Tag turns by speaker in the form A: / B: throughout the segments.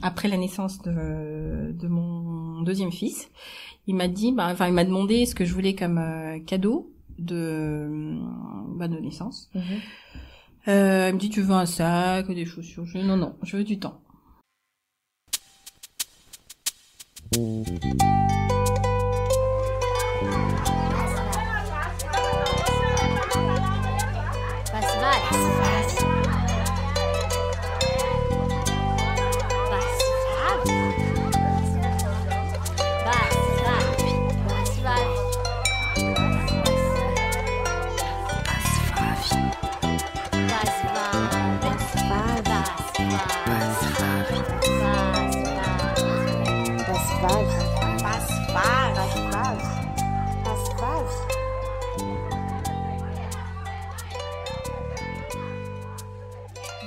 A: après la naissance de mon deuxième fils, il m'a dit, il m'a demandé ce que je voulais comme cadeau de naissance. Il me dit, tu veux un sac, des chaussures? Non, je veux du temps.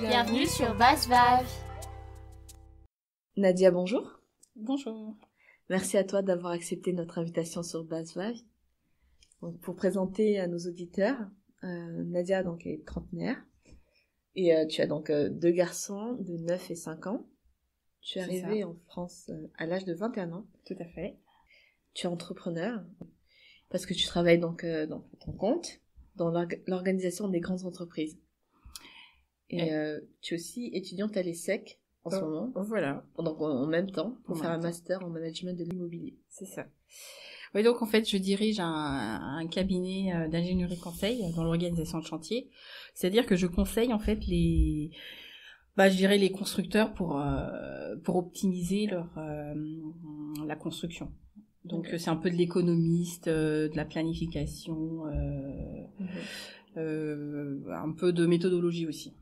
B: Bienvenue sur BassVav.
C: Nadia, bonjour.
A: Bonjour.
C: Merci à toi d'avoir accepté notre invitation sur BassVav. Donc, pour présenter à nos auditeurs, Nadia donc, est trentenaire et tu as donc deux garçons de 9 et 5 ans. Tu es arrivée en France à l'âge de 21 ans.
A: Tout à fait.
C: Tu es entrepreneur parce que tu travailles donc dans ton compte dans l'organisation des grandes entreprises. Et tu es aussi étudiante à l'ESSEC en ce moment.
A: Voilà.
C: Donc en même temps, pour faire un master en management de l'immobilier.
A: C'est ça. Oui, donc en fait, je dirige un cabinet d'ingénierie conseil dans l'organisation de chantier. C'est-à-dire que je conseille en fait les constructeurs pour optimiser la construction. Donc c'est un peu de l'économiste, de la planification, un peu de méthodologie aussi.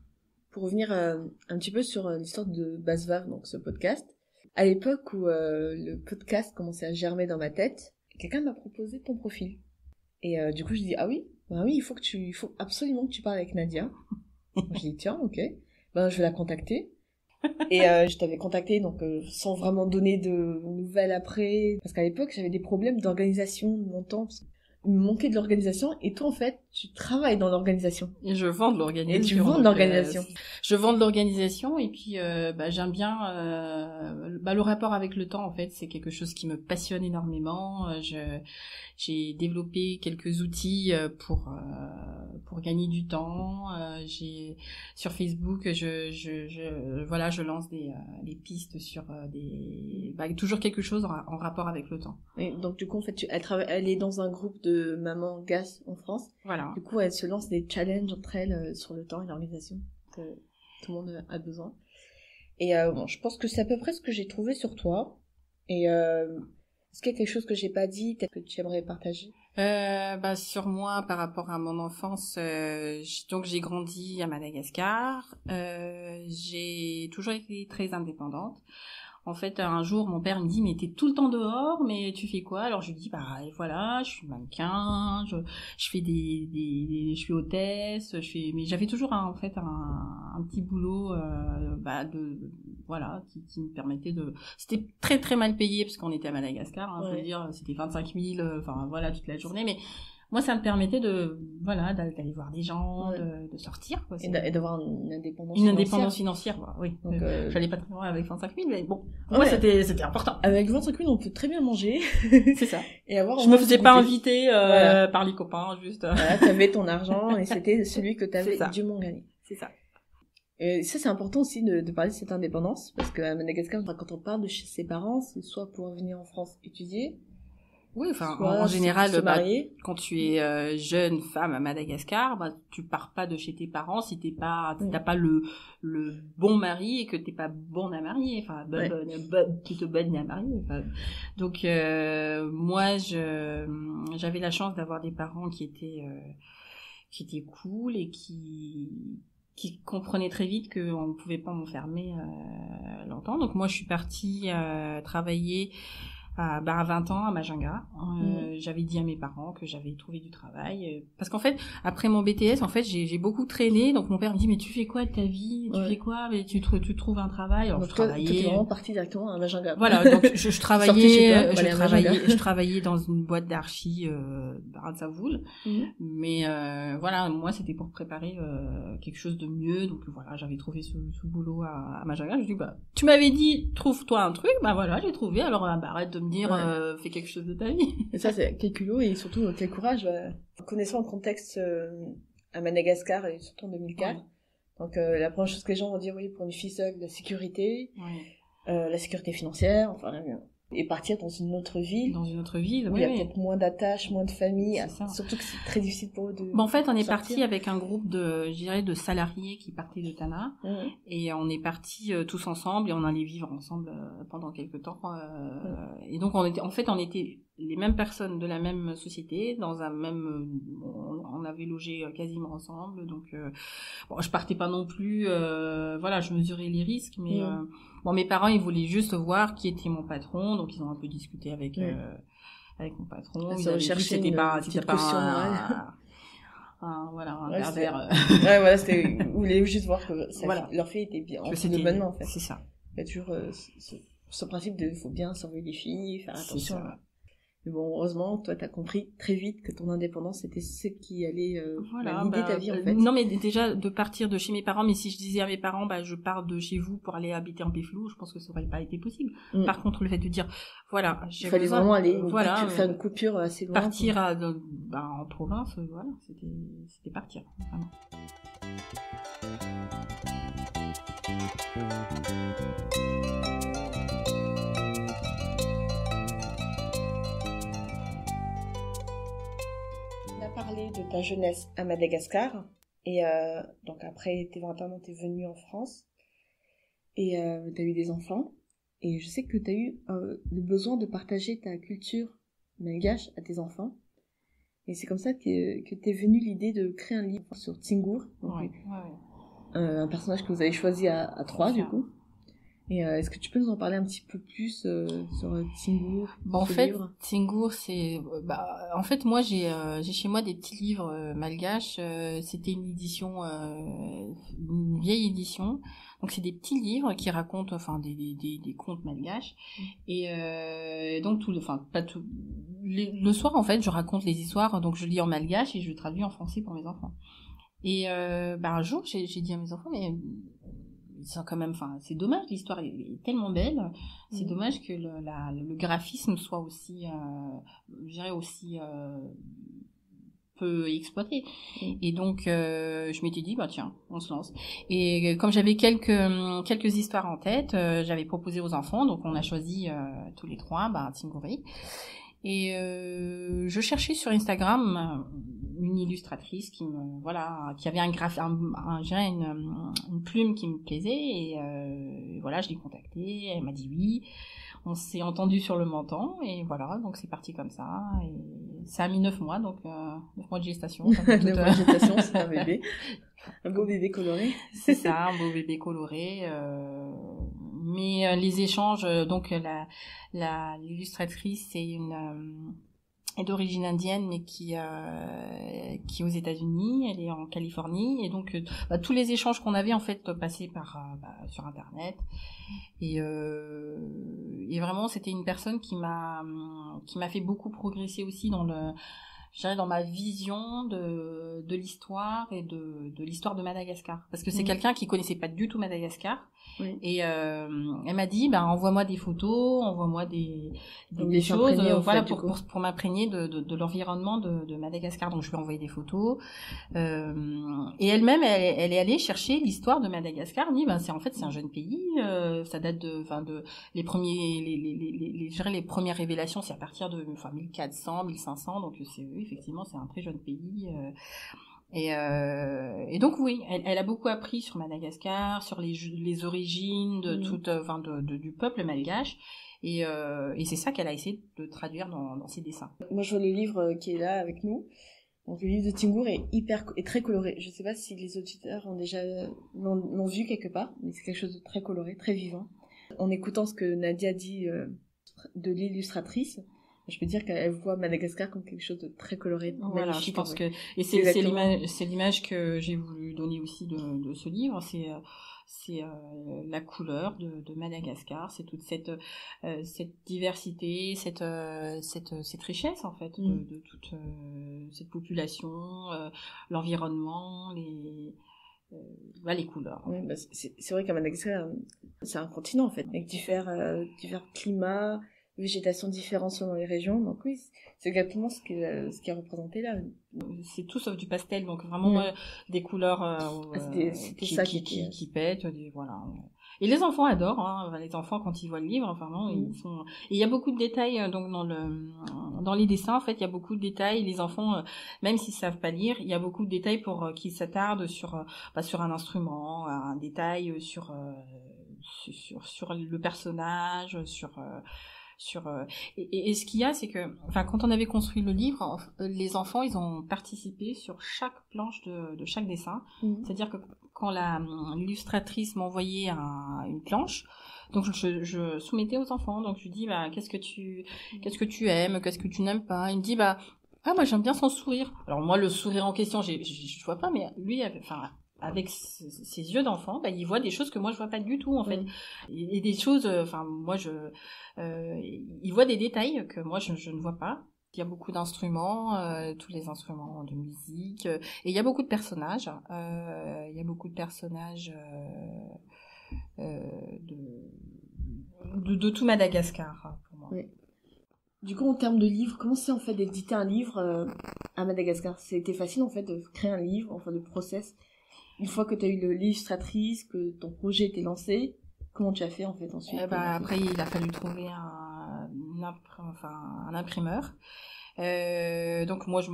C: Pour revenir un petit peu sur l'histoire de BassVav, donc ce podcast, à l'époque où le podcast commençait à germer dans ma tête, quelqu'un m'a proposé ton profil. Et du coup, je dis, ah oui, il faut absolument que tu parles avec Nadia. Je dis, tiens, ok, je vais la contacter. Et je t'avais contacté donc sans vraiment donner de nouvelles après, parce qu'à l'époque, j'avais des problèmes d'organisation de mon temps. Il me manquait de l'organisation, et toi, en fait, tu travailles dans l'organisation.
A: Et je vends de l'organisation.
C: Et tu vends de l'organisation.
A: Je vends de l'organisation, et puis j'aime bien le rapport avec le temps, en fait. C'est quelque chose qui me passionne énormément. J'ai développé quelques outils pour gagner du temps. Sur Facebook, je lance des pistes sur toujours quelque chose en rapport avec le temps.
C: Et donc du coup en fait elle est dans un groupe de mamans GAS en France.
A: Voilà.
C: Du coup elle se lance des challenges entre elles sur le temps et l'organisation que tout le monde a besoin. Et je pense que c'est à peu près ce que j'ai trouvé sur toi. Et est-ce qu'il y a quelque chose que j'ai pas dit, peut-être que tu aimerais partager?
A: Sur moi, par rapport à mon enfance, donc j'ai grandi à Madagascar. J'ai toujours été très indépendante. En fait, un jour, mon père me dit, mais t'es tout le temps dehors, mais tu fais quoi? Alors je lui dis, voilà, je suis mannequin, je fais je suis hôtesse, mais j'avais toujours un petit boulot, qui me permettait c'était très très mal payé parce qu'on était à Madagascar, je veux dire, c'était 25 000, toute la journée, mais moi, ça me permettait d'aller voir des gens, de sortir, quoi.
C: Et d'avoir une indépendance
A: financière.
C: Une indépendance
A: financière, oui. Donc, j'allais pas très loin avec 25 000, mais bon.
C: Ouais.
A: Moi, c'était important.
C: Avec 25 000, on peut très bien manger.
A: C'est ça.
C: Et
A: je me faisais pas inviter, par les copains, juste.
C: Voilà, t'avais ton argent, et c'était celui que t'avais dûment gagné.
A: C'est ça.
C: Et ça, c'est important aussi de parler de cette indépendance, parce qu'à Madagascar, quand on part de chez ses parents, c'est soit pour venir en France étudier,
A: oui, en général, quand tu es jeune femme à Madagascar, tu pars pas de chez tes parents si t'as pas le bon mari et que t'es pas bonne à marier, plutôt bonne à marier. Donc moi, j'avais la chance d'avoir des parents qui étaient cool et qui comprenaient très vite qu'on ne pouvait pas m'enfermer longtemps. Donc moi, je suis partie travailler à 20 ans à Majunga. J'avais dit à mes parents que j'avais trouvé du travail. Parce qu'en fait, après mon BTS, en fait, j'ai beaucoup traîné. Donc mon père me dit, mais tu fais quoi de ta vie? Tu fais quoi? Mais tu trouves un travail? Alors
C: donc
A: je
C: travaillais.
A: travaillais.
C: Tu es vraiment partie directement à Majunga.
A: Voilà, donc je travaillais dans une boîte d'archi à Savoul. Mais voilà, moi c'était pour préparer quelque chose de mieux. Donc voilà, j'avais trouvé ce boulot à Majunga. Je dis, bah, tu m'avais dit, trouve-toi un truc. Bah voilà, j'ai trouvé. Alors arrête de me dire, fais quelque chose de ta vie.
C: Et ça, c'est quel culot et surtout quel courage. Connaissant le contexte à Madagascar et surtout en 2004. Donc la première chose que les gens vont dire, oui, pour une fille seule, la sécurité, la sécurité financière, enfin, et partir dans une autre ville.
A: Dans une autre ville,
C: où il y a peut-être moins d'attaches, moins de famille. Surtout que c'est très difficile pour eux de.
A: En fait, on est parti avec un groupe de salariés qui partaient de Tana. Et on est partis tous ensemble et on allait vivre ensemble pendant quelques temps. Et donc, on était les mêmes personnes de la même société, dans un même, on avait logé quasiment ensemble. Donc, je partais pas non plus, je mesurais les risques, mais mes parents, ils voulaient juste voir qui était mon patron, donc ils ont un peu discuté avec mon patron. Ils avaient dit que c'était pas un pervers.
C: Ils voulaient juste voir que leur fille était bien, de bonne main, en fait.
A: C'est ça.
C: Il y a toujours ce principe de, faut bien surveiller les filles, faire attention. Mais bon, heureusement, toi, t'as compris très vite que ton indépendance, c'était ce qui allait guider ta vie, en fait.
A: Non, mais déjà, de partir de chez mes parents, mais si je disais à mes parents, je pars de chez vous pour aller habiter en Péflou, je pense que ça aurait pas été possible. Par contre, le fait de dire,
C: il fallait vraiment aller, faire une coupure assez loin.
A: Partir en province, c'était partir, vraiment.
C: Parler de ta jeunesse à Madagascar et donc après tes 21 ans t'es venue en France et t'as eu des enfants et je sais que t'as eu le besoin de partager ta culture malgache à tes enfants et c'est comme ça que t'es venue l'idée de créer un livre sur Tsingour, un personnage que vous avez choisi à 3 du coup. Et est-ce que tu peux nous en parler un petit peu plus sur Tsingour?
A: En fait, Tsingour, c'est en fait moi j'ai chez moi des petits livres malgaches. C'était une édition, une vieille édition. Donc c'est des petits livres qui racontent des contes malgaches. Et donc le soir en fait je raconte les histoires. Donc je lis en malgache et je traduis en français pour mes enfants. Et un jour j'ai dit à mes enfants c'est dommage, l'histoire est tellement belle, c'est dommage que le graphisme soit aussi, peu exploité. Et donc, je m'étais dit, tiens, on se lance. Et comme j'avais quelques histoires en tête, j'avais proposé aux enfants, donc on a choisi tous les 3, Tsingouri. Et je cherchais sur Instagram une illustratrice qui avait une plume qui me plaisait et je l'ai contactée, elle m'a dit oui, on s'est entendu sur le montant et voilà, donc c'est parti comme ça et ça a mis 9 mois, donc 9 mois de gestation.
C: 9 mois de gestation, c'est un bébé. Un beau bébé coloré.
A: C'est ça, un beau bébé coloré. Mais les échanges, donc l'illustratrice est d'origine indienne, mais qui est aux États-Unis, elle est en Californie, et donc tous les échanges qu'on avait en fait passaient sur Internet, et vraiment c'était une personne qui m'a fait beaucoup progresser aussi dans ma vision de l'histoire et de l'histoire de Madagascar, parce que c'est quelqu'un qui connaissait pas du tout Madagascar. Et elle m'a dit envoie-moi des photos, envoie-moi des choses pour m'imprégner de l'environnement de Madagascar. Donc je lui ai envoyé des photos et elle-même elle est allée chercher l'histoire de Madagascar. Elle dit c'est un jeune pays, ça date de les premières révélations c'est à partir de 1400 1500, donc effectivement c'est un très jeune pays. Et donc oui, elle a beaucoup appris sur Madagascar, sur les origines de du peuple malgache, et c'est ça qu'elle a essayé de traduire dans ses dessins.
C: Moi je vois le livre qui est là avec nous. Donc le livre de Tsingour est très coloré. Je sais pas si les auditeurs l'ont vu quelque part, mais c'est quelque chose de très coloré, très vivant. En écoutant ce que Nadia dit de l'illustratrice, je peux dire qu'elle voit Madagascar comme quelque chose de très coloré,
A: voilà,
C: magnifique.
A: Je pense que c'est l'image que j'ai voulu donner aussi de ce livre. C'est la couleur de Madagascar. C'est toute cette diversité, cette richesse en fait de toute cette population, l'environnement, les couleurs.
C: Oui, bah c'est vrai qu'à Madagascar, c'est un continent en fait, avec divers climats, végétation différente selon les régions. Donc oui, c'est exactement ce qui est représenté là.
A: C'est tout sauf du pastel, donc vraiment des couleurs qui pètent, voilà. Et les enfants adorent, hein. Les enfants quand ils voient le livre, vraiment, ils sont. Et il y a beaucoup de détails donc dans les dessins. En fait, il y a beaucoup de détails. Les enfants, même s'ils savent pas lire, il y a beaucoup de détails pour qu'ils s'attardent sur un instrument, un détail sur le personnage, et ce qu'il y a, c'est que, quand on avait construit le livre, les enfants, ils ont participé sur chaque planche de chaque dessin. C'est-à-dire que quand l'illustratrice m'envoyait une planche, donc je soumettais aux enfants. Donc je lui dis, qu'est-ce que tu aimes, qu'est-ce que tu n'aimes pas. Il me dit, moi j'aime bien son sourire. Alors moi le sourire en question, je vois pas, mais lui, avec ses yeux d'enfant, il voit des choses que moi je vois pas du tout en fait, et des choses, il voit des détails que moi je ne vois pas. Il y a beaucoup d'instruments, tous les instruments de musique, et il y a beaucoup de personnages. De tout Madagascar pour moi.
C: Oui. Du coup, en termes de livres, comment c'est en fait d'éditer un livre à Madagascar? C'était facile en fait de créer un livre, enfin de process. Une fois que tu as eu l'illustratrice, que ton projet était lancé, comment tu as fait en fait ensuite?
A: Après, il a fallu trouver un imprimeur. Donc moi je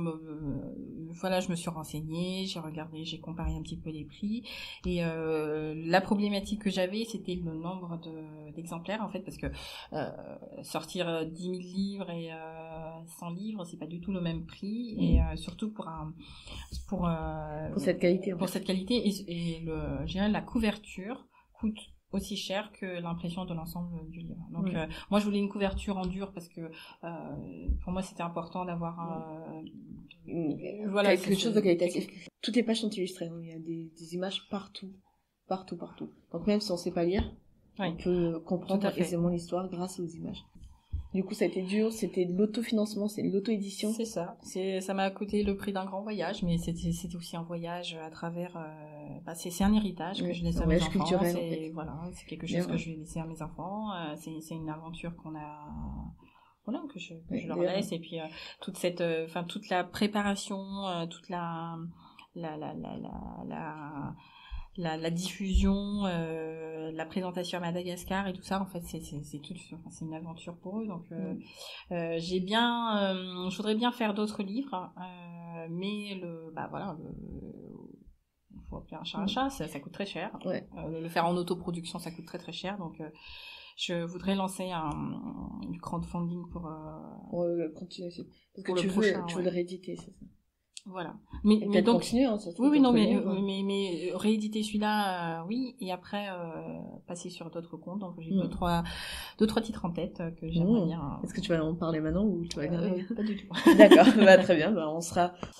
A: me suis renseignée, j'ai regardé, j'ai comparé un petit peu les prix, et la problématique que j'avais, c'était le nombre d'exemplaires en fait, parce que sortir 10 000 livres et 100 livres, c'est pas du tout le même prix, et surtout pour cette qualité et je dirais la couverture coûte aussi cher que l'impression de l'ensemble du livre. Donc moi je voulais une couverture en dur parce que pour moi c'était important d'avoir
C: quelque chose de qualitatif. Toutes les pages sont illustrées, il y a des images partout. Donc même si on sait pas lire, on peut comprendre aisément l'histoire grâce aux images. Du coup, ça a été dur, c'était de l'autofinancement, c'est de l'auto-édition.
A: C'est ça. Ça m'a coûté le prix d'un grand voyage, mais c'était aussi un voyage à travers. C'est un héritage que je laisse à mes enfants.
C: Culturel,
A: c'est quelque chose que je vais laisser à mes enfants. C'est une aventure que je leur laisse, et puis toute la préparation, toute la diffusion, la présentation à Madagascar et tout ça, en fait, c'est une aventure pour eux. Donc, je voudrais bien faire d'autres livres, mais faut appeler un chat un chat, ça coûte très cher. Le faire en autoproduction, ça coûte très très cher. Donc, je voudrais lancer une crowdfunding pour
C: continuer. Parce que tu veux le rééditer, c'est ça?
A: Voilà.
C: Mais donc continuer,
A: mais rééditer celui-là, oui, et après passer sur d'autres comptes. Donc j'ai deux trois titres en tête que j'aimerais bien.
C: Est-ce que tu vas en parler maintenant ou tu vas garder?
A: Pas du tout.
C: D'accord, très bien. On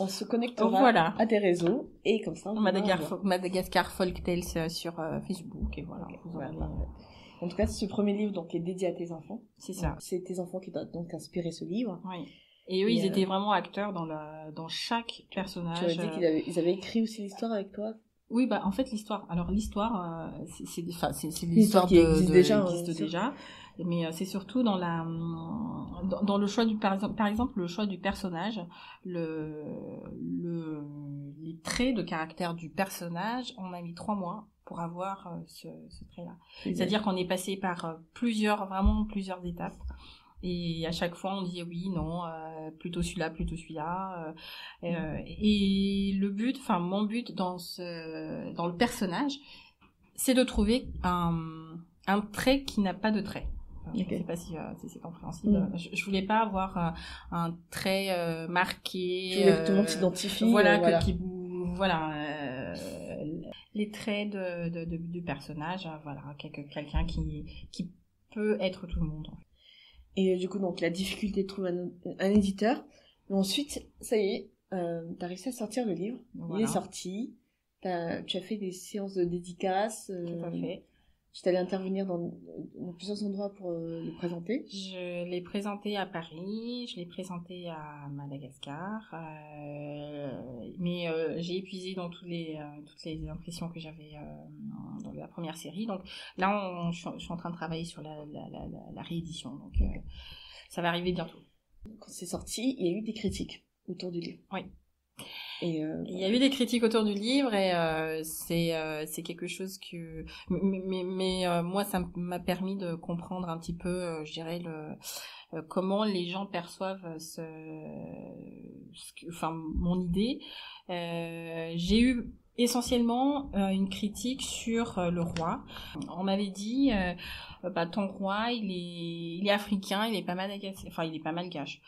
C: se connectera à tes réseaux, et comme ça
A: Madagascar Folk Tales sur Facebook, et voilà.
C: En tout cas, ce premier livre donc est dédié à tes enfants.
A: C'est ça.
C: C'est tes enfants qui t'ont donc inspiré ce livre.
A: Oui. Et eux, ils étaient vraiment acteurs dans chaque personnage.
C: Tu avais dit qu'ils avaient écrit aussi l'histoire avec toi?
A: Oui, en fait, l'histoire, c'est l'histoire qui existe déjà. Mais c'est surtout dans le choix par exemple, le choix du personnage, les traits de caractère du personnage, on a mis 3 mois pour avoir ce trait-là. C'est-à-dire qu'on est passé par plusieurs étapes. Et à chaque fois, on dit oui, non, plutôt celui-là. Et mon but dans le personnage, c'est de trouver un trait qui n'a pas de trait. Je sais pas si c'est compréhensible. Je voulais pas avoir un trait marqué.
C: Je voulais que tout le monde s'identifie.
A: Les traits du personnage, quelqu'un qui peut être tout le monde.
C: Et du coup, donc, la difficulté de trouver un éditeur. Mais ensuite, ça y est, t'as réussi à sortir le livre. Voilà. Il est sorti. Tu as fait des séances de dédicaces.
A: Tout à fait.
C: Tu allé intervenir dans plusieurs endroits pour le présenter.
A: Je l'ai présenté à Paris, je l'ai présenté à Madagascar, mais j'ai épuisé dans toutes les impressions que j'avais dans la première série. Donc là, je suis en train de travailler sur la réédition. Donc ça va arriver bientôt.
C: Quand c'est sorti, il y a eu des critiques autour du livre.
A: Oui.
C: Et
A: il y a eu des critiques autour du livre et c'est quelque chose que mais moi ça m'a permis de comprendre un petit peu je dirais comment les gens perçoivent mon idée. J'ai eu essentiellement une critique sur le roi. On m'avait dit ton roi il est africain, il est pas malgache, il est pas malgache.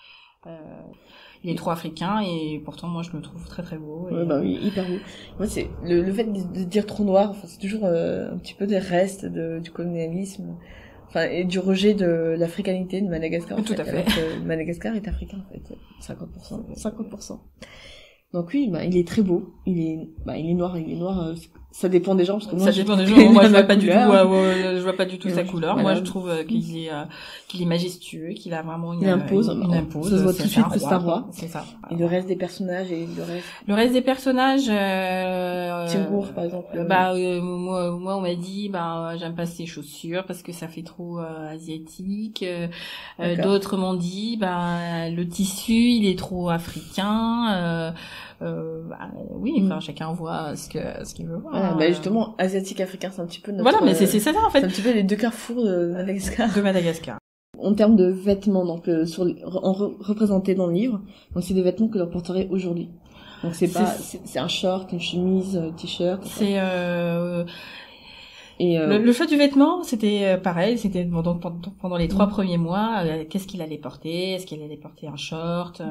A: Il est trop africain et pourtant moi je le trouve très très beau. Et...
C: Ouais, oui, hyper beau. Moi c'est le fait de dire trop noir, c'est toujours un petit peu des restes du colonialisme, et du rejet de l'africanité de Madagascar.
A: Tout à fait.
C: Alors que Madagascar est africain en fait, 50%. Donc oui, il est très beau. Il est noir. Ça dépend des gens parce que moi.
A: Ça dépend des gens. Moi, je vois pas du tout. Je vois pas du tout sa couleur. Voilà. Moi, je trouve qu'il est majestueux, qu'il a vraiment
C: il impose.
A: Ça
C: se voit tout de suite que c'est un roi.
A: C'est ça.
C: Et le reste des personnages
A: Le reste des personnages.
C: Timbour, par exemple.
A: Moi, on m'a dit, j'aime pas ses chaussures parce que ça fait trop asiatique. D'autres m'ont dit, le tissu, il est trop africain. Oui, chacun voit ce qu'il veut voir.
C: Voilà, justement, asiatique, africain, c'est un petit peu notre...
A: Voilà, mais c'est ça, en fait.
C: C'est un petit peu les deux carrefours de Madagascar. En termes de vêtements, donc, représentés dans le livre, donc c'est des vêtements que l'on porterait aujourd'hui. Donc c'est un short, une chemise, t-shirt.
A: C'est, le choix du vêtement, c'était pareil, c'était donc pendant les 3 premiers mois, qu'est-ce qu'il allait porter? Est-ce qu'il allait porter un short?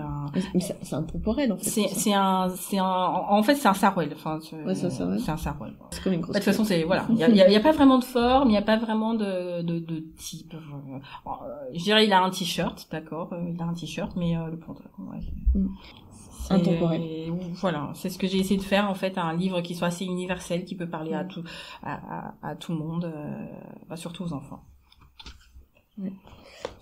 C: Mais c'est intemporel en fait.
A: En fait c'est un sarouel.
C: C'est un sarouel.
A: C'est un sarouel.
C: C'est comme une grosse.
A: De toute façon c'est voilà, il y a pas vraiment de forme, il y a pas vraiment de type. Je dirais il a un t-shirt, d'accord, il a un t-shirt, mais le pantalon, ouais.
C: Intemporel.
A: Voilà, c'est ce que j'ai essayé de faire en fait, un livre qui soit assez universel, qui peut parler à tout le monde, surtout aux enfants.
C: Ouais.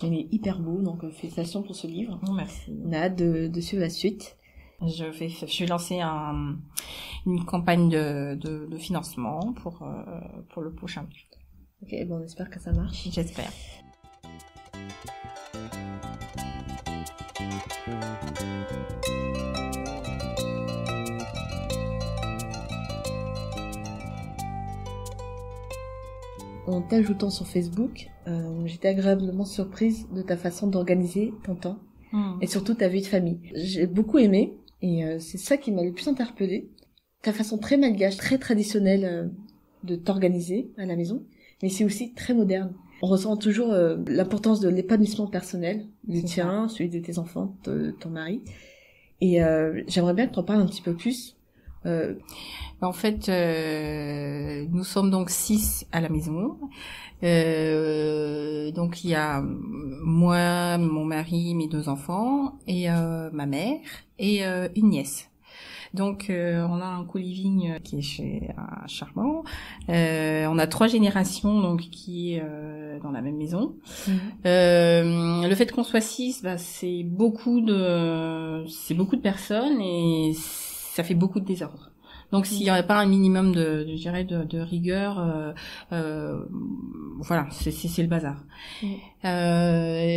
C: Il est hyper beau, donc félicitations pour ce livre.
A: Merci.
C: On a hâte de suivre la suite.
A: Je vais lancer une campagne de financement pour le prochain livre.
C: Ok, on espère que ça marche.
A: J'espère.
C: En t'ajoutant sur Facebook, j'étais agréablement surprise de ta façon d'organiser ton temps et surtout ta vie de famille. J'ai beaucoup aimé et c'est ça qui m'a le plus interpellée. Ta façon très malgache, très traditionnelle de t'organiser à la maison, mais c'est aussi très moderne. On ressent toujours l'importance de l'épanouissement personnel, le tien, celui de tes enfants, de ton mari. Et j'aimerais bien que tu en parles un petit peu plus.
A: En fait, nous sommes donc 6 à la maison. Donc il y a moi, mon mari, mes 2 enfants et ma mère et une nièce. Donc on a un co-living qui est chez un charmant. On a 3 générations donc qui est dans la même maison. Le fait qu'on soit 6, c'est beaucoup de personnes et ça fait beaucoup de désordre. Donc s'il n'y aurait pas un minimum de rigueur, voilà, c'est le bazar.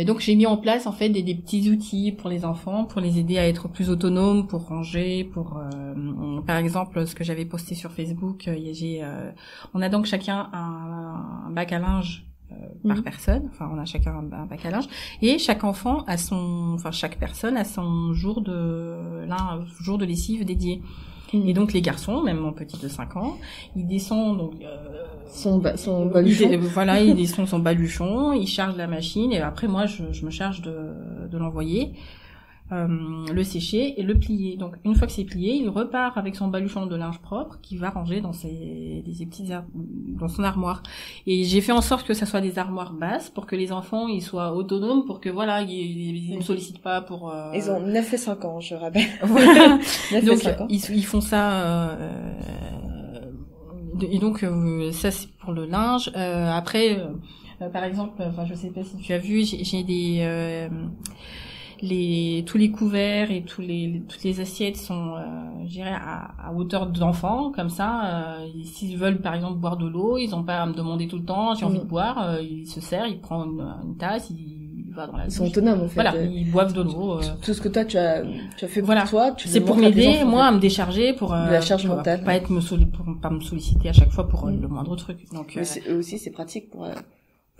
A: Donc j'ai mis en place en fait des petits outils pour les enfants, pour les aider à être plus autonomes, pour ranger, par exemple ce que j'avais posté sur Facebook, on a donc chacun un bac à linge par personne, on a chacun un bac à linge et chaque personne a son jour de lessive dédié. Et donc les garçons, même mon petit de 5 ans, il descend donc
C: son baluchon.
A: Il descend son baluchon, il charge la machine et après moi je me charge de l'envoyer. le sécher et le plier. Donc une fois que c'est plié, il repart avec son baluchon de linge propre qu'il va ranger dans dans son armoire. Et j'ai fait en sorte que ça soit des armoires basses pour que les enfants ils soient autonomes, pour que voilà ils ne sollicitent pas pour.
C: Ils ont 9 et 5 ans, je rappelle.
A: Voilà.
C: 9
A: Donc
C: et 5 ans.
A: ils font ça. Et donc ça c'est pour le linge. Après, par exemple, je sais pas si tu as vu, j'ai des tous les couverts et toutes les assiettes sont, je dirais, à hauteur d'enfant, comme ça. S'ils veulent, par exemple, boire de l'eau, ils n'ont pas à me demander tout le temps, j'ai envie de boire, ils se servent, ils prennent une tasse, ils vont dans la douche.
C: Ils sont autonomes, en fait.
A: Voilà, ils boivent de l'eau.
C: Tout ce que toi, tu as fait pour toi,
A: c'est pour m'aider, moi, à me décharger, pour
C: de la charge mentale.
A: Pour pas me solliciter à chaque fois pour le moindre truc. Donc,
C: eux aussi, c'est pratique pour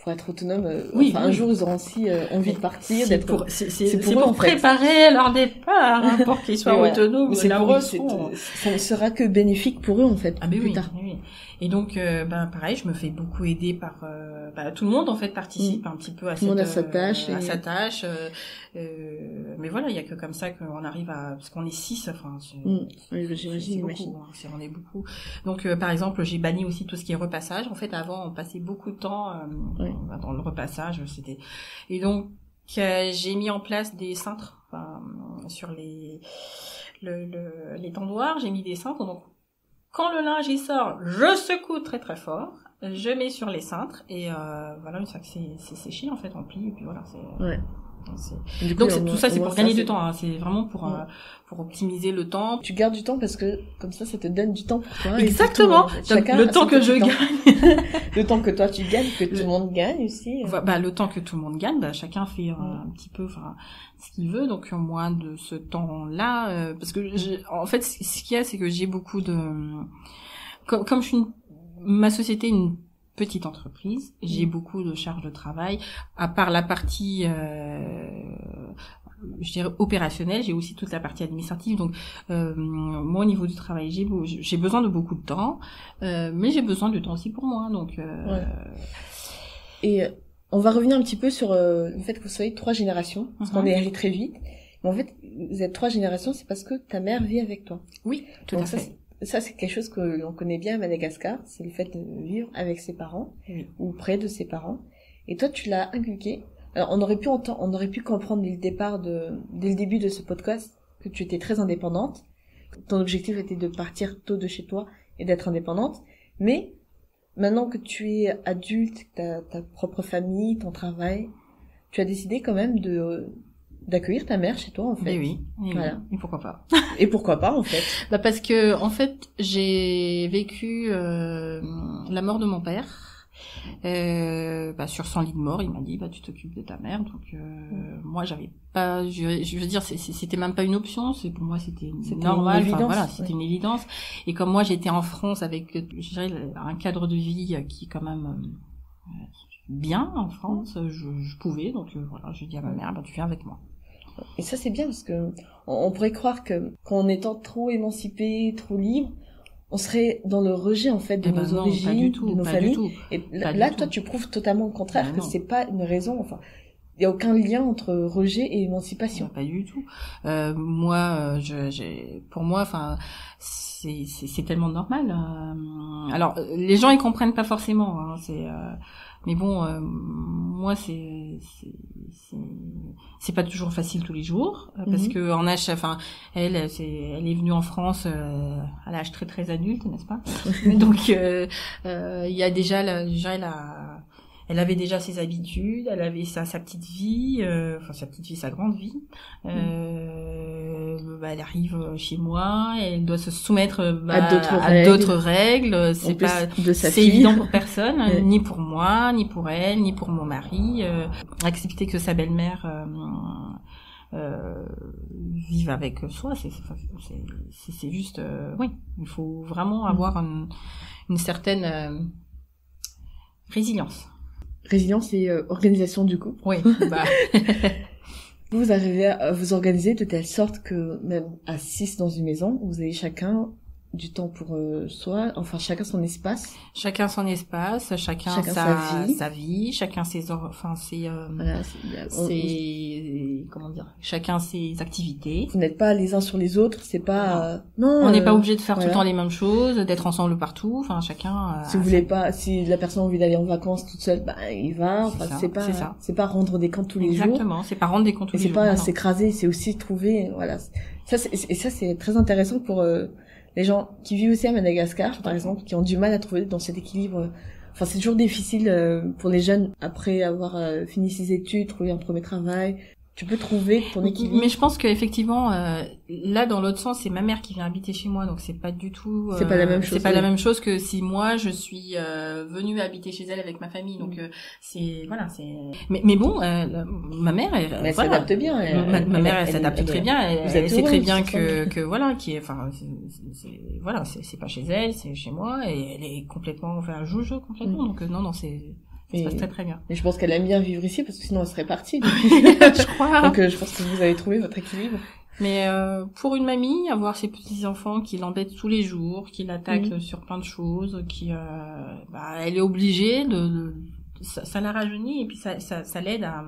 C: être autonome. Un jour, ils auront aussi envie de partir,
A: c'est pour eux, en fait. Préparer leur départ, pour qu'ils soient autonomes.
C: Mais c'est pour eux, ça ne sera que bénéfique pour eux, en fait, plus tard.
A: Oui. Et donc, pareil, je me fais beaucoup aider par tout le monde, en fait, participe un petit peu à sa tâche. Mais voilà, il y a que comme ça qu'on arrive parce qu'on est 6, j'imagine. On est beaucoup. Donc, par exemple, j'ai banni aussi tout ce qui est repassage. En fait, avant, on passait beaucoup de temps dans le repassage, et donc j'ai mis en place des cintres sur les tendoirs. J'ai mis des cintres. Donc, quand le linge il sort, je secoue très très fort, je mets sur les cintres et voilà, une fois que c'est séché, en fait, on plie et puis voilà. Donc tout ça c'est pour gagner du temps, hein. C'est vraiment pour optimiser le temps.
C: Tu gardes du temps parce que comme ça te donne du temps pour toi.
A: Exactement. Le temps que je gagne.
C: Le temps que toi tu gagnes, que tout le monde gagne aussi.
A: Le temps que tout le monde gagne, chacun fait un petit peu ce qu'il veut. Donc moins de ce temps-là, parce que en fait ce qu'il y a, c'est que j'ai beaucoup de comme je suis ma société est une petite entreprise, j'ai beaucoup de charges de travail, à part la partie je dirais opérationnelle, j'ai aussi toute la partie administrative. Donc moi au niveau du travail, j'ai besoin de beaucoup de temps, mais j'ai besoin de temps aussi pour moi. Donc
C: et on va revenir un petit peu sur le fait que vous soyez 3 générations, parce qu'on est allé très vite. Mais en fait, vous êtes 3 générations, c'est parce que ta mère vit avec toi.
A: Oui, tout à fait.
C: Ça, c'est quelque chose que l'on connaît bien à Madagascar, c'est le fait de vivre avec ses parents, ou près de ses parents. Et toi, tu l'as inculqué. Alors, on aurait pu comprendre dès le début de ce podcast que tu étais très indépendante. Ton objectif était de partir tôt de chez toi et d'être indépendante. Mais, maintenant que tu es adulte, que t'as ta propre famille, ton travail, tu as décidé quand même d'accueillir ta mère chez toi, en fait.
A: Et oui. Voilà. Et pourquoi pas.
C: Et pourquoi pas, en fait?
A: Parce que, en fait, j'ai vécu la mort de mon père. Sur son lit de mort, il m'a dit tu t'occupes de ta mère. Donc moi j'avais pas, je veux dire, c'était même pas une option. Pour moi c'était normal. C'était une évidence. Et comme moi j'étais en France avec, je dirais, un cadre de vie qui est quand même bien en France, je pouvais. Donc voilà, j'ai dit à ma mère tu viens avec moi.
C: Et ça c'est bien parce que on pourrait croire que qu'en étant trop émancipé, trop libre, on serait dans le rejet en fait de nos origines, de nos familles. Et là, toi, tu prouves totalement le contraire, que c'est pas une raison. Enfin, il y a aucun lien entre rejet et émancipation.
A: Pas du tout. Moi, pour moi, c'est tellement normal. Alors, les gens ils comprennent pas forcément. Hein, mais bon, moi c'est pas toujours facile tous les jours parce que en âge, elle est venue en France à l'âge très très adulte, n'est-ce pas? Donc il y a déjà elle avait déjà ses habitudes, elle avait sa petite vie, sa grande vie. Elle arrive chez moi, elle doit se soumettre à d'autres règles. C'est évident pour personne, ni pour moi, ni pour elle, ni pour mon mari. Accepter que sa belle-mère vive avec soi, c'est juste, il faut vraiment avoir une certaine résilience.
C: Résilience et organisation du coup.
A: Oui.
C: Vous arrivez à vous organiser de telle sorte que même à 6 dans une maison, vous avez chacun du temps pour soi, enfin chacun son espace.
A: Chacun son espace, chacun sa vie, chacun ses
C: voilà,
A: comment dire, chacun ses activités.
C: Vous n'êtes pas les uns sur les autres, c'est pas non.
A: On n'est pas obligé de faire
C: voilà.
A: tout le temps les mêmes choses, d'être ensemble partout, enfin chacun
C: si vous voulez pas, si la personne a envie d'aller en vacances toute seule, bah il va, enfin c'est pas rendre des comptes tous les jours.
A: Exactement, c'est pas rendre des comptes tous les jours.
C: Et c'est pas s'écraser, c'est aussi trouver voilà. Ça c'est très intéressant pour les gens qui vivent aussi à Madagascar, par exemple, qui ont du mal à trouver dans cet équilibre. Enfin, c'est toujours difficile pour les jeunes, après avoir fini ses études, trouver un premier travail. Tu peux trouver ton équilibre.
A: Mais je pense qu'effectivement, là, dans l'autre sens, c'est ma mère qui vient habiter chez moi, donc c'est pas du tout...
C: c'est pas la même chose.
A: C'est pas la même chose que si moi, je suis venue habiter chez elle avec ma famille. Donc, c'est... Voilà, c'est... Mais bon, ma mère,
C: elle s'adapte bien.
A: Ma mère, elle s'adapte très bien. Elle sait très bien que voilà, voilà, c'est pas chez elle, c'est chez moi, et elle est complètement... Enfin, elle joue le jeu complètement, donc non, c'est... Ça se passe très très bien.
C: Et je pense qu'elle aime bien vivre ici parce que sinon elle serait partie.
A: Je crois.
C: Donc je pense que vous avez trouvé votre équilibre.
A: Mais pour une mamie, avoir ses petits enfants qui l'embêtent tous les jours, qui l'attaquent sur plein de choses, qui elle est obligée ça la rajeunit et puis ça l'aide à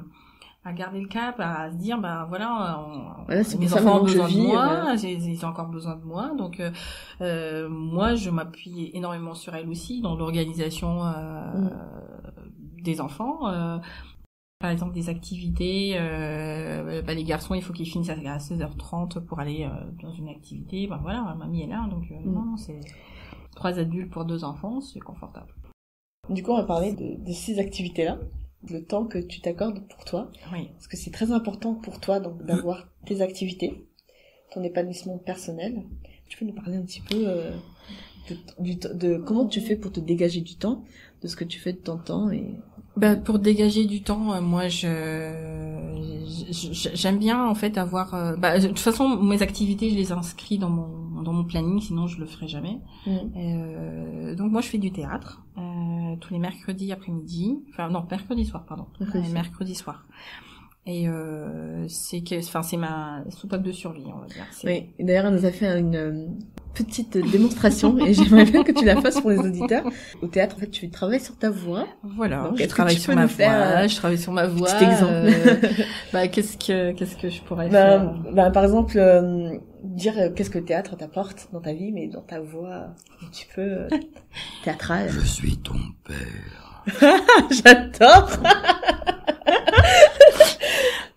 A: garder le cap, à se dire mes enfants ont besoin de moi, ils ont encore besoin de moi, donc moi je m'appuie énormément sur elle aussi dans l'organisation des enfants. Par exemple des activités, les garçons il faut qu'ils finissent à 16h30 pour aller dans une activité, voilà, mamie est là, donc non, c'est 3 adultes pour 2 enfants, c'est confortable.
C: Du coup on va parler de ces activités-là, le temps que tu t'accordes pour toi,
A: oui.
C: Parce que c'est très important pour toi donc d'avoir tes activités, ton épanouissement personnel. Tu peux nous parler un petit peu de comment tu fais pour te dégager du temps, de ce que tu fais de ton temps et...
A: Pour dégager du temps, moi j'aime bien en fait avoir de toute façon mes activités je les inscris dans mon planning, sinon je le ferai jamais. Donc moi je fais du théâtre tous les mercredis après-midi, mercredi soir pardon. Mercredi soir. Et c'est ma soupape de survie, on va dire.
C: Oui, et d'ailleurs elle nous a fait une petite démonstration et j'aimerais bien que tu la fasses pour les auditeurs. Au théâtre, en fait, tu travailles sur ta voix.
A: Voilà,
C: donc,
A: je travaille sur ma voix. Je travaille sur ma voix.
C: Petit exemple.
A: Qu'est-ce que je pourrais faire
C: par exemple, dire qu'est-ce que le théâtre t'apporte dans ta vie, mais dans ta voix un petit peu théâtrale.
D: Je suis ton père.
C: J'adore.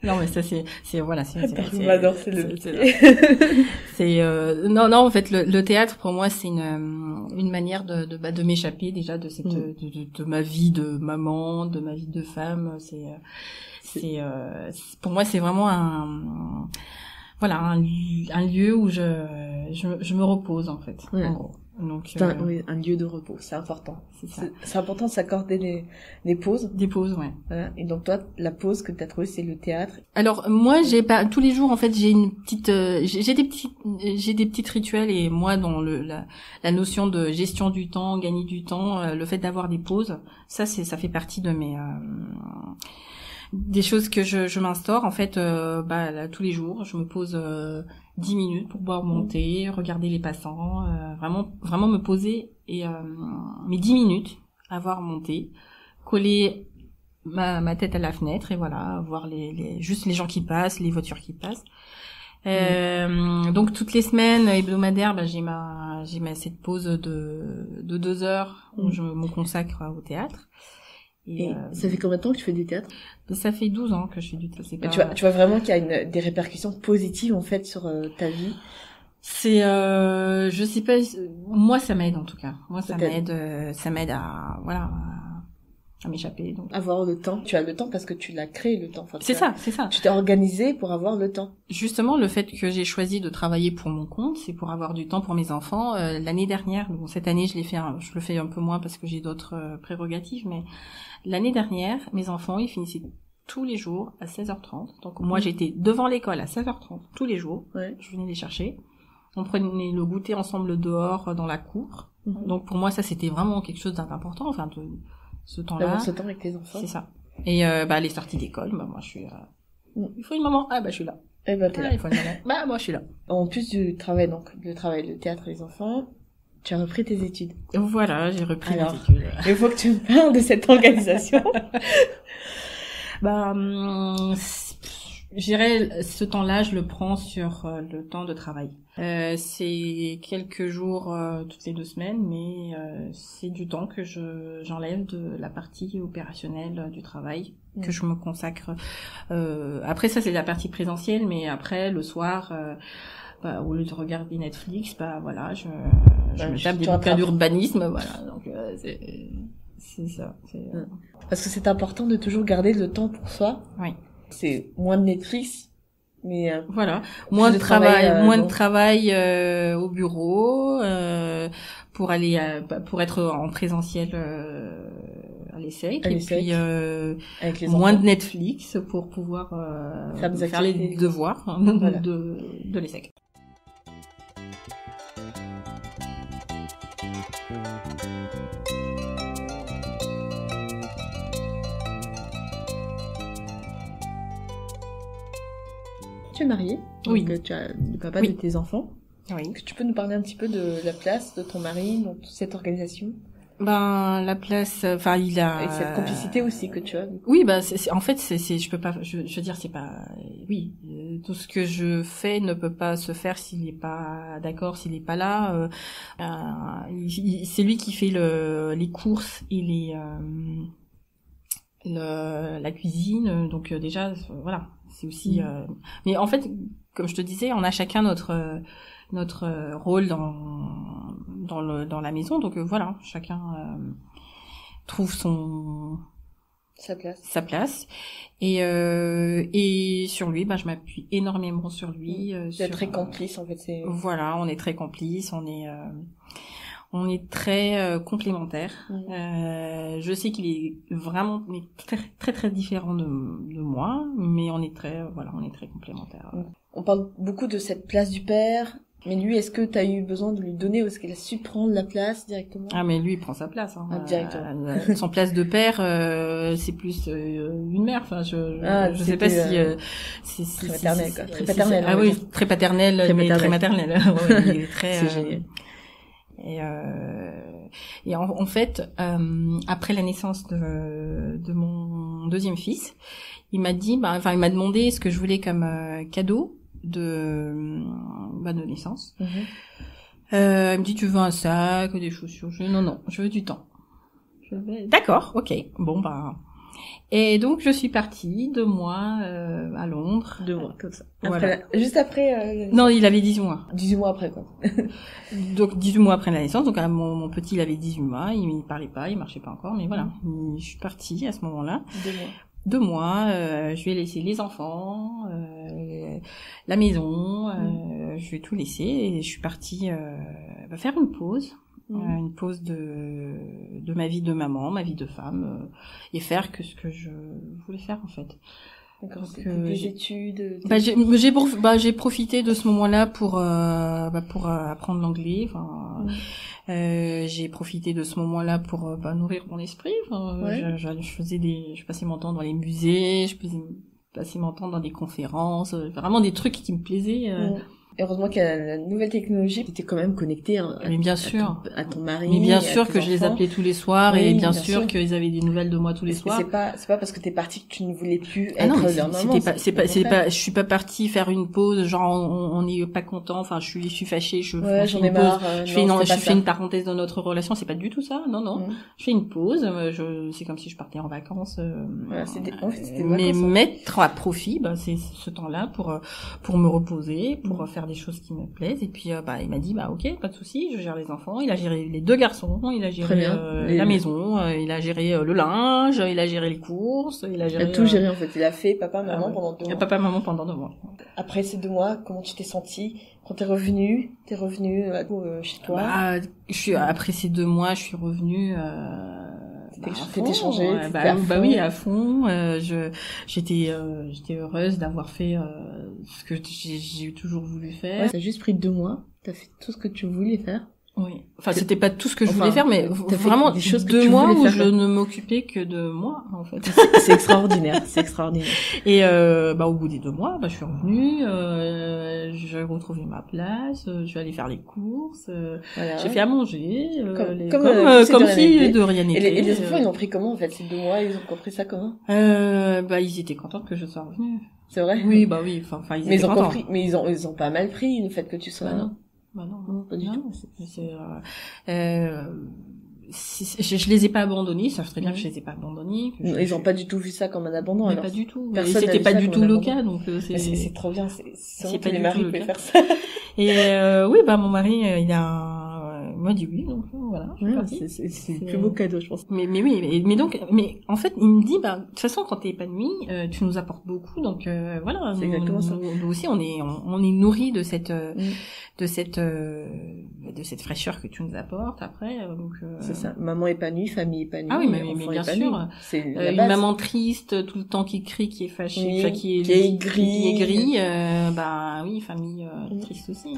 A: Non mais ça c'est
C: m'adore, c'est
A: non en fait le théâtre pour moi c'est une manière de m'échapper déjà de cette de ma vie de maman, de ma vie de femme, c'est pour moi c'est vraiment un lieu où je me repose en fait, en gros. Donc
C: un lieu de repos, c'est important. C'est important de s'accorder des pauses.
A: Des pauses, ouais.
C: Voilà. Et donc toi, la pause que tu as trouvée, c'est le théâtre.
A: Alors moi, j'ai pas tous les jours en fait, j'ai une petite j'ai des petites rituels et moi dans la notion de gestion du temps, gagner du temps, le fait d'avoir des pauses, ça fait partie de mes des choses que je m'instaure en fait là, tous les jours, je me pose 10 minutes pour boire mon thé, regarder les passants, vraiment me poser et mes 10 minutes à voir mon thé, coller ma tête à la fenêtre et voilà, voir juste les gens qui passent, les voitures qui passent. Donc toutes les semaines hebdomadaires, j'ai cette pause de 2 heures où je me consacre au théâtre.
C: Et ça fait combien de temps que tu fais du théâtre?
A: Ça fait 12 ans que je fais du théâtre.
C: Tu vois vraiment qu'il y a des répercussions positives en fait sur ta vie.
A: C'est je sais pas, moi ça m'aide en tout cas. Moi ça m'aide à m'échapper. Donc
C: avoir le temps, tu as le temps parce que tu l'as créé le temps. Enfin,
A: c'est ça.
C: Tu t'es organisé pour avoir le temps.
A: Justement, le fait que j'ai choisi de travailler pour mon compte, c'est pour avoir du temps pour mes enfants. L'année dernière, cette année je le fais un peu moins parce que j'ai d'autres prérogatives, mais l'année dernière, mes enfants, ils finissaient tous les jours à 16h30. Donc moi j'étais devant l'école à 16h30 tous les jours. Ouais. Je venais les chercher. On prenait le goûter ensemble dehors dans la cour. Donc pour moi ça c'était vraiment quelque chose d'important, enfin ce temps-là.
C: D'avoir ce temps avec tes enfants.
A: C'est ça. Et les sorties d'école, moi je suis il faut une maman. Je suis là.
C: T'es là.
A: Il faut une maman. Moi je suis là.
C: En plus du travail le théâtre et les enfants, tu as repris tes études.
A: Voilà, j'ai repris mes
C: Alors,
A: études.
C: Il faut que tu me parles de cette organisation.
A: Je dirais, ce temps-là, je le prends sur le temps de travail. C'est quelques jours toutes les 2 semaines, mais c'est du temps que j'enlève de la partie opérationnelle du travail, que je me consacre. Après ça, c'est la partie présentielle, mais après, le soir, au lieu de regarder Netflix, voilà, je me tape des bouquins d'urbanisme, voilà. Donc c'est ça.
C: Parce que c'est important de toujours garder le temps pour soi.
A: Oui.
C: C'est moins de Netflix, mais
A: voilà, moins de travail au bureau pour aller pour être en présentiel à l'ESSEC, et puis
C: avec les
A: moins
C: enfants.
A: de Netflix pour pouvoir faire les devoirs
C: voilà.
A: de l'ESSEC.
C: Tu es mariée,
A: oui.
C: Donc tu as le papa de tes enfants.
A: Oui.
C: Est-ce que tu peux nous parler un petit peu de la place de ton mari dans toute cette organisation?
A: La place, il a...
C: Et cette complicité aussi que tu as.
A: Oui, en fait, je peux pas, je veux dire, c'est pas, oui, tout ce que je fais ne peut pas se faire s'il n'est pas d'accord, s'il n'est pas là. C'est lui qui fait les courses et la cuisine, donc déjà, voilà, c'est aussi. Mais en fait, comme je te disais, on a chacun notre rôle dans la maison, donc voilà, chacun trouve sa place et sur lui je m'appuie énormément sur lui.
C: Vous êtes très complices en fait.
A: Voilà, on est très complices, on est très complémentaires. Je sais qu'il est vraiment très très très différent de moi, mais on est très complémentaires.
C: On parle beaucoup de cette place du père. Mais lui, est-ce que tu as eu besoin de lui donner ou est-ce qu'il a su prendre la place directement?
A: Ah, mais lui, il prend sa place.
C: Directement.
A: Son place de père, c'est plus une mère. Enfin, je sais pas si
C: très maternelle, quoi. Très paternelle.
A: Ah oui, très paternelle, mais très maternelle. Ouais, il est très.
C: C'est génial.
A: Et en fait, après la naissance de mon deuxième fils, il m'a dit, il m'a demandé ce que je voulais comme cadeau de naissance. Il me dit, tu veux un sac, des chaussures? Non, je veux du temps. D'accord, ok. Bon, et donc je suis partie 2 mois à Londres.
C: 2 mois, comme ça.
A: Voilà.
C: Juste après.
A: Non, il avait 18 mois.
C: 18 mois après, quoi.
A: Donc 18 mois après la naissance. Donc mon petit, il avait 18 mois. Il parlait pas, il marchait pas encore, mais voilà. Je suis partie à ce moment-là.
C: 2 mois.
A: 2 mois, je lui ai laissé les enfants, la maison, je lui ai tout laissé et je suis partie faire une pause. Une pause de ma vie de maman, ma vie de femme, et faire ce que je voulais faire en fait.
C: D'accord, des études.
A: J'ai profité de ce moment-là pour apprendre l'anglais. J'ai profité de ce moment-là pour nourrir mon esprit. Je passais mon temps dans les musées, je passais mon temps dans des conférences, vraiment des trucs qui me plaisaient.
C: Heureusement qu'il y a la nouvelle technologie, tu étais quand même connectée
A: mais bien sûr.
C: À ton mari.
A: Mais bien sûr que je les appelais tous les soirs,
C: oui,
A: et bien sûr qu'ils avaient des nouvelles de moi tous les soirs.
C: C'est pas parce que t'es partie que tu ne voulais plus être leur maman.
A: Je suis pas partie faire une pause, genre on n'est pas content, enfin je suis fâchée, j'en ai
C: marre.
A: Je fais une parenthèse dans notre relation, c'est pas du tout ça. Non. Je fais une pause, c'est comme si je partais en vacances. Mais mettre à profit, c'est ce temps-là pour me reposer, pour faire des choses qui me plaisent. Et puis il m'a dit ok, pas de souci, je gère les enfants. Il a géré les 2 garçons, il a géré la maison, il a géré le linge, il a géré les courses, il a
C: tout géré en fait. Il a fait papa maman pendant 2 mois.
A: Papa maman pendant 2 mois.
C: Après ces 2 mois, comment tu t'es sentie quand t'es revenue chez toi?
A: Après ces 2 mois, je suis revenue.
C: T'étais changée.
A: Oui, à fond. J'étais heureuse d'avoir fait ce que j'ai toujours voulu faire.
C: Ouais, ça a juste pris 2 mois. T'as fait tout ce que tu voulais faire.
A: Oui. Enfin, c'était pas tout ce que je voulais faire, mais
C: t'as
A: vraiment
C: des choses que
A: 2
C: tu
A: mois
C: voulais
A: où
C: faire.
A: je ne m'occupais que de moi, en fait.
C: C'est extraordinaire, c'est extraordinaire.
A: Et au bout des 2 mois, je suis revenue, j'ai retrouvé ma place, je vais aller faire les courses,
C: Voilà.
A: j'ai fait à manger,
C: comme
A: si de rien n'était.
C: Et les enfants, ils ont pris comment, en fait, ces 2 mois, ils ont compris ça comment?
A: Ils étaient contents que je sois revenue.
C: C'est vrai?
A: Oui, oui, enfin, ils étaient contents.
C: Mais ils ont pas mal pris le fait que tu sois là.
A: Non,
C: pas du tout.
A: Je les ai pas abandonnés, ils savent très bien que je les ai pas abandonnés.
C: Ils ont pas du tout vu ça comme un abandon,
A: mais
C: alors.
A: pas du tout.
C: Personne
A: C'était pas du tout le cas, donc
C: c'est trop bien, c'est
A: pas
C: les
A: du
C: maris
A: tout le
C: peuvent
A: cas.
C: faire ça.
A: Et mon mari, il a m'a dit oui, donc voilà.
C: C'est le plus beau cadeau, je pense.
A: Mais en fait, il me dit, de toute façon, quand t'es épanoui, tu nous apportes beaucoup, donc voilà.
C: C'est exactement ça.
A: Nous aussi, on est nourris de cette fraîcheur que tu nous apportes après.
C: C'est ça. Maman épanouie, famille épanouie.
A: Ah oui, mais bien sûr.
C: C'est
A: une maman triste tout le temps qui crie, qui est fâchée,
C: oui,
A: qui est aigrie. Oui, famille triste aussi.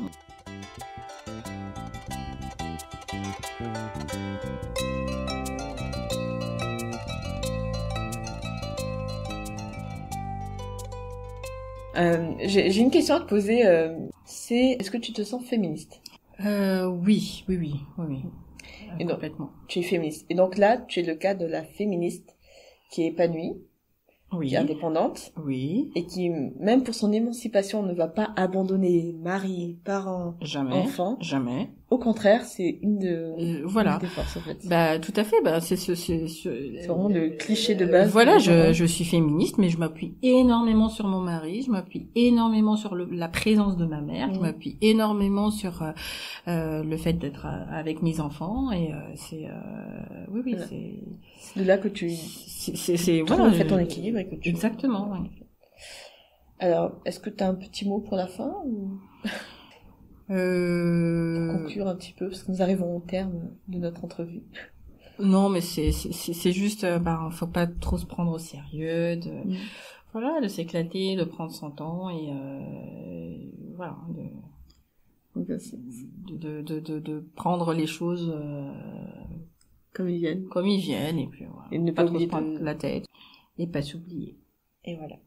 C: J'ai une question à te poser. C'est est-ce que tu te sens féministe?
A: Oui.
C: Et donc,
A: complètement.
C: Tu es féministe. Et donc là, tu es le cas de la féministe qui est épanouie, qui est indépendante,
A: et
C: qui, même pour son émancipation, ne va pas abandonner mari, parents, enfants.
A: Jamais.
C: Au contraire, c'est une des forces, en fait.
A: Tout à fait.
C: C'est vraiment le cliché de base.
A: Voilà, je suis féministe, mais je m'appuie énormément sur mon mari, je m'appuie énormément sur la présence de ma mère, je m'appuie énormément sur le fait d'être avec mes enfants, et
C: voilà. C'est de là que tu fais ton équilibre et que tu...
A: Exactement, oui.
C: Alors, est-ce que tu as un petit mot pour la fin ou... Pour conclure un petit peu, parce que nous arrivons au terme de notre entrevue.
A: Non, mais c'est juste, faut pas trop se prendre au sérieux, de s'éclater, de prendre son temps, et voilà, de prendre les choses
C: comme ils viennent,
A: et puis voilà,
C: et ne
A: pas
C: pas
A: trop
C: oublier
A: se prendre la tête, et pas s'oublier.
C: Et voilà.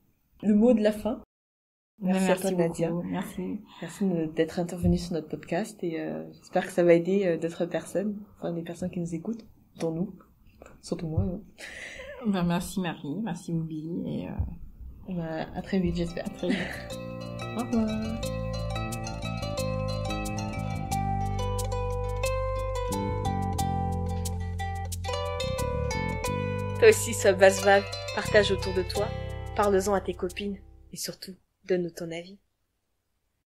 C: Le mot de la fin. Merci à toi, Nadia.
A: Merci
C: d'être intervenue sur notre podcast, et j'espère que ça va aider d'autres personnes, des personnes qui nous écoutent, dont nous, surtout moi.
A: Merci Marie, merci Oubi, et
C: à très vite, j'espère.
A: À très vite.
C: Au revoir. Toi aussi, sois Basvav, partage autour de toi, parle-en à tes copines, et surtout, donne-nous ton avis.